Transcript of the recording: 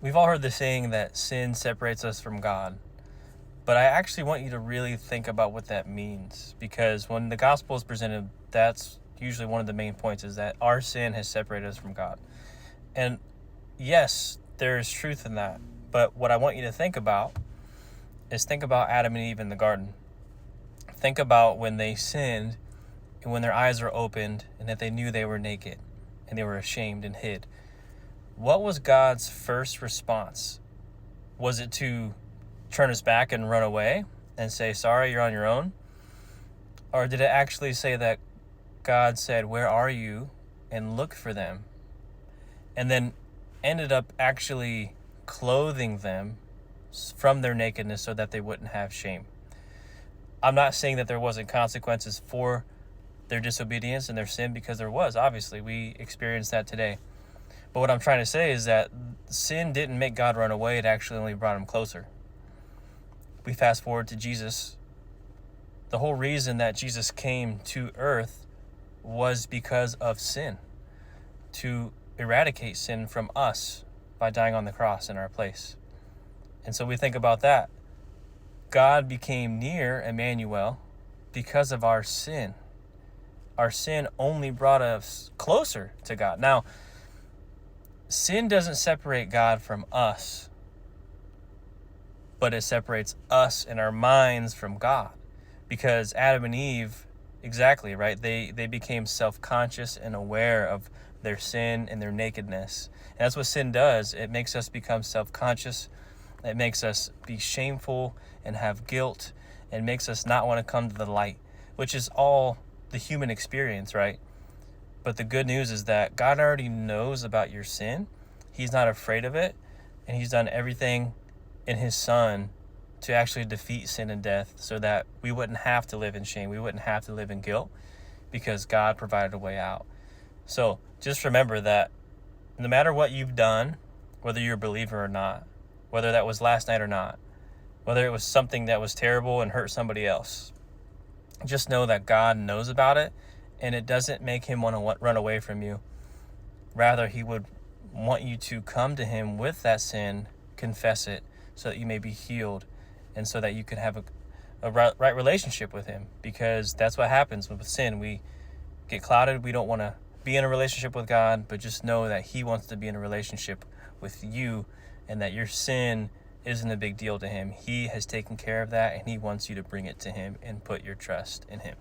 We've all heard the saying that sin separates us from God, but I actually want you to really think about what that means, because when the gospel is presented, that's usually one of the main points, is that our sin has separated us from God. And yes, there is truth in that, but what I want you to think about is think about Adam and Eve in the garden. Think about when they sinned and when their eyes were opened and that they knew they were naked and they were ashamed and hid. What was God's first response? Was it to turn his back and run away and say, sorry, you're on your own? Or did it actually say that God said, where are you? And looked for them. And then ended up actually clothing them from their nakedness so that they wouldn't have shame. I'm not saying that there wasn't consequences for their disobedience and their sin, because there was. Obviously, we experienced that today. But what I'm trying to say is that sin didn't make God run away. It actually only brought him closer. We fast forward to Jesus. The whole reason that Jesus came to earth was because of sin, to eradicate sin from us by dying on the cross in our place. And so we think about that. God became near, Emmanuel, because of our sin. Our sin only brought us closer to God. Now, sin doesn't separate God from us, but it separates us and our minds from God. Because Adam and Eve, exactly, right? They became self-conscious and aware of their sin and their nakedness. And that's what sin does. It makes us become self-conscious. It makes us be shameful and have guilt, and makes us not want to come to the light, which is all the human experience, right? But the good news is that God already knows about your sin. He's not afraid of it. And he's done everything in his Son to actually defeat sin and death, so that we wouldn't have to live in shame. We wouldn't have to live in guilt, because God provided a way out. So just remember that no matter what you've done, whether you're a believer or not, whether that was last night or not, whether it was something that was terrible and hurt somebody else, just know that God knows about it, and it doesn't make him want to run away from you. Rather, he would want you to come to him with that sin, confess it, so that you may be healed, and so that you can have a right relationship with him. Because that's what happens with sin. We get clouded. We don't want to be in a relationship with God, but just know that he wants to be in a relationship with you, and that your sin isn't a big deal to him. He has taken care of that, and he wants you to bring it to him and put your trust in him.